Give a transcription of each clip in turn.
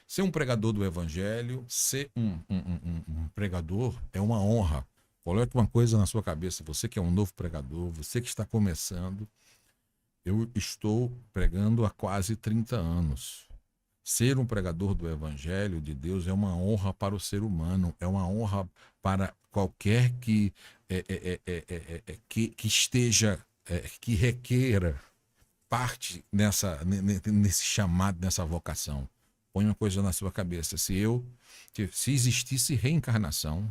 Ser um pregador do evangelho, ser um pregador é uma honra. Coloque uma coisa na sua cabeça, você que é um novo pregador, você que está começando, eu estou pregando há quase 30 anos. Ser um pregador do Evangelho de Deus é uma honra para o ser humano, é uma honra para qualquer que esteja, que requeira parte nesse chamado, nessa vocação. Põe uma coisa na sua cabeça. Se existisse reencarnação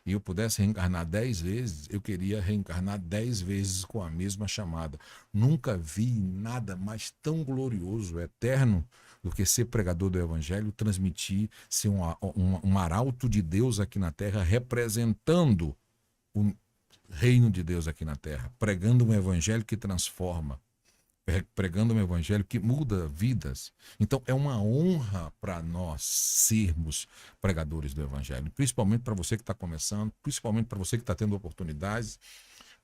e eu pudesse reencarnar 10 vezes, eu queria reencarnar 10 vezes com a mesma chamada. Nunca vi nada mais tão glorioso, eterno, do que ser pregador do Evangelho, transmitir, ser um arauto de Deus aqui na Terra, representando o reino de Deus aqui na Terra, pregando um Evangelho que transforma, pregando um evangelho que muda vidas. Então é uma honra para nós sermos pregadores do evangelho, principalmente para você que está começando, principalmente para você que está tendo oportunidades,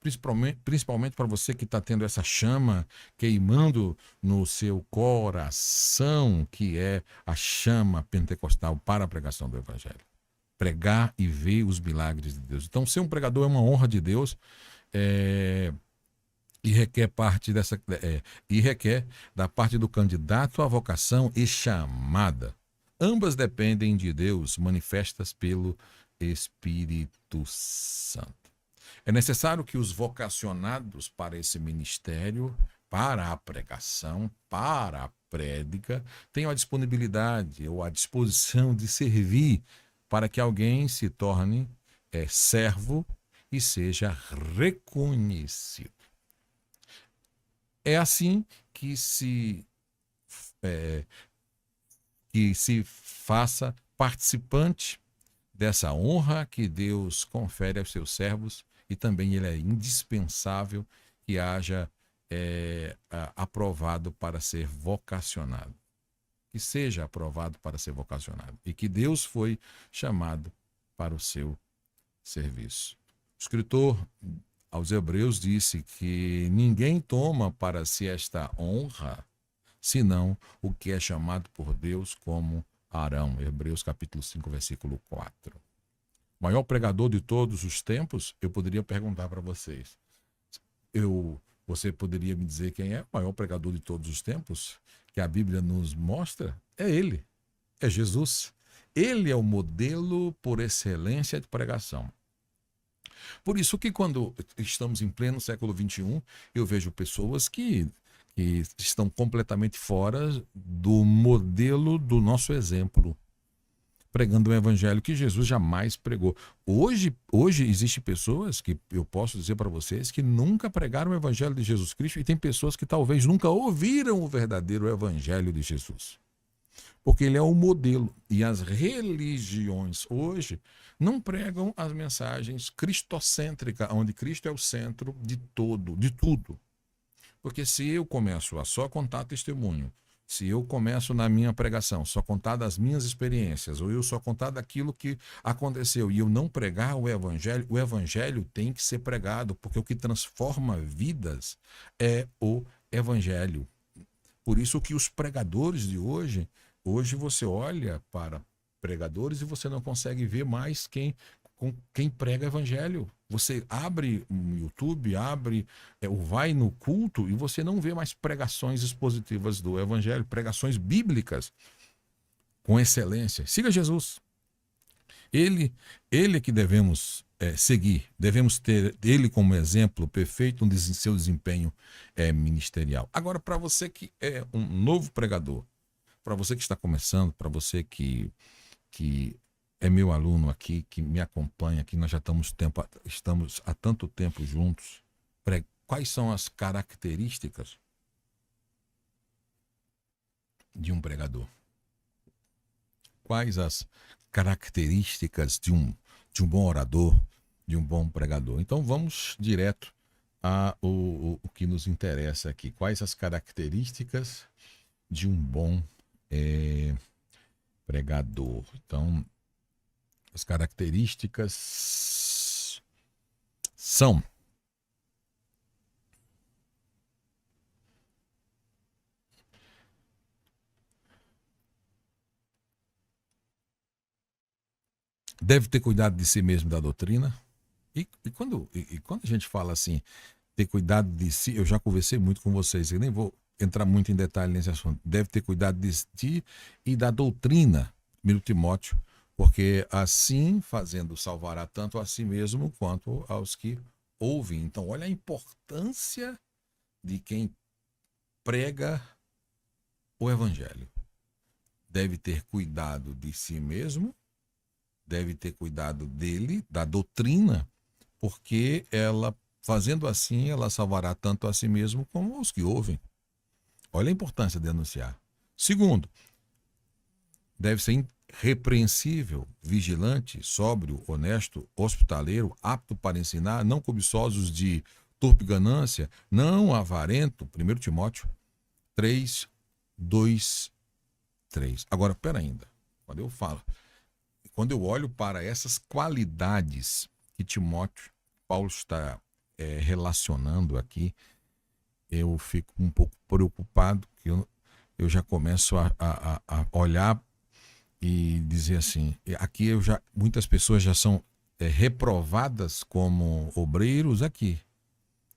principalmente para você que está tendo essa chama queimando no seu coração, que é a chama pentecostal para a pregação do evangelho. Pregar e ver os milagres de Deus. Então ser um pregador é uma honra de Deus. E requer e requer da parte do candidato à vocação e chamada. Ambas dependem de Deus, manifestas pelo Espírito Santo. É necessário que os vocacionados para esse ministério, para a pregação, para a prédica, tenham a disponibilidade ou a disposição de servir para que alguém se torne servo e seja reconhecido. É assim é, que se faça participante dessa honra que Deus confere aos seus servos, e também ele é indispensável que haja aprovado para ser vocacionado. Que seja aprovado para ser vocacionado. E que Deus foi chamado para o seu serviço. O escritor aos Hebreus disse que ninguém toma para si esta honra, senão o que é chamado por Deus como Arão. Hebreus capítulo 5, versículo 4. O maior pregador de todos os tempos, eu poderia perguntar para vocês. Você poderia me dizer quem é o maior pregador de todos os tempos? Que a Bíblia nos mostra? É ele, é Jesus. Ele é o modelo por excelência de pregação. Por isso que quando estamos em pleno século XXI, eu vejo pessoas que estão completamente fora do modelo do nosso exemplo, pregando um evangelho que Jesus jamais pregou. Hoje existem pessoas que eu posso dizer para vocês que nunca pregaram o evangelho de Jesus Cristo, e tem pessoas que talvez nunca ouviram o verdadeiro evangelho de Jesus. Porque ele é o modelo. E as religiões hoje não pregam as mensagens cristocêntricas, onde Cristo é o centro de tudo. Porque se eu começo a só contar testemunho, se eu começo na minha pregação só contar das minhas experiências, ou eu só contar daquilo que aconteceu, e eu não pregar o evangelho tem que ser pregado, porque o que transforma vidas é o evangelho. Por isso que os pregadores de hoje você olha para pregadores e você não consegue ver mais quem prega evangelho. Você abre o YouTube, vai no culto e você não vê mais pregações expositivas do evangelho, pregações bíblicas com excelência. Siga Jesus. Ele que devemos seguir, devemos ter ele como exemplo perfeito no seu desempenho ministerial. Agora, para você que é um novo pregador, para você que está começando, para você que é meu aluno aqui, que me acompanha, que nós já estamos há tanto tempo juntos, quais são as características de um pregador? Quais as características de um bom orador, de um bom pregador? Então vamos direto o que nos interessa aqui. Quais as características de um bom pregador? Então, as características são: Deve ter cuidado de si mesmo, da doutrina. E quando a gente fala assim, ter cuidado de si, eu já conversei muito com vocês, eu nem vou entrar muito em detalhe nesse assunto. Deve ter cuidado de si e da doutrina, 1 Timóteo, porque assim fazendo salvará tanto a si mesmo quanto aos que ouvem. Então, olha a importância de quem prega o evangelho. Deve ter cuidado de si mesmo, deve ter cuidado dele, da doutrina, porque ela, fazendo assim, ela salvará tanto a si mesmo como os que ouvem. Olha a importância de anunciar. Segundo, deve ser irrepreensível, vigilante, sóbrio, honesto, hospitaleiro, apto para ensinar, não cobiçosos de torpe ganância, não avarento. 1 Timóteo 3, 2, 3. Agora, pera ainda. Quando eu olho para essas qualidades que Paulo está relacionando aqui, eu fico um pouco preocupado, que eu já começo a olhar e dizer assim, aqui muitas pessoas já são reprovadas como obreiros aqui,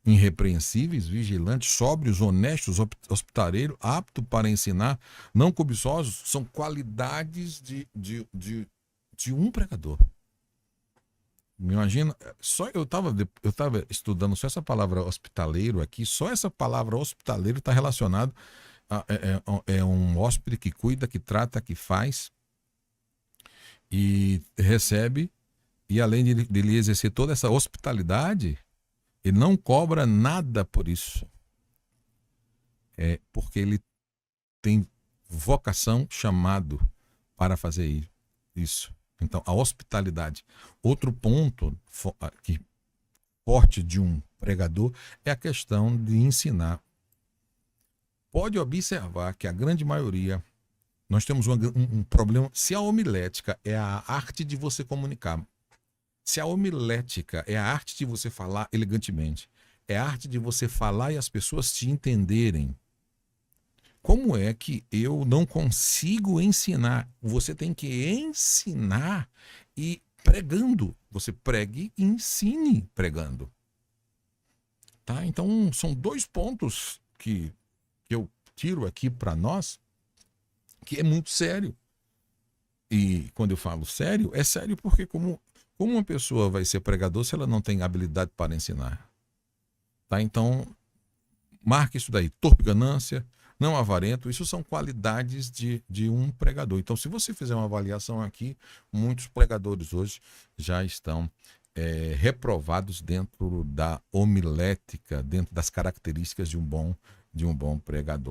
irrepreensíveis, vigilantes, sóbrios, honestos, hospitaleiros, apto para ensinar, não cobiçosos, são qualidades de um pregador. Me imagina, eu estava estudando só essa palavra hospitaleiro aqui, só essa palavra hospitaleiro está relacionado a um hóspede que cuida, que trata, que faz e recebe, e além de ele exercer toda essa hospitalidade, ele não cobra nada por isso. Porque ele tem vocação, chamado para fazer isso. Então, a hospitalidade. Outro ponto forte de um pregador é a questão de ensinar. Pode observar que a grande maioria, nós temos um problema. Se a homilética é a arte de você comunicar, se a homilética é a arte de você falar elegantemente, é a arte de você falar e as pessoas te entenderem, como é que eu não consigo ensinar? Você tem que ensinar e pregando. Você pregue e ensine pregando. Tá? Então, são dois pontos que eu tiro aqui para nós, que é muito sério. E quando eu falo sério, é sério porque como uma pessoa vai ser pregador se ela não tem habilidade para ensinar? Tá? Então, marque isso daí. Torpe ganância, não avarento, isso são qualidades de um pregador. Então, se você fizer uma avaliação aqui, muitos pregadores hoje já estão reprovados dentro da homilética, dentro das características de um bom pregador.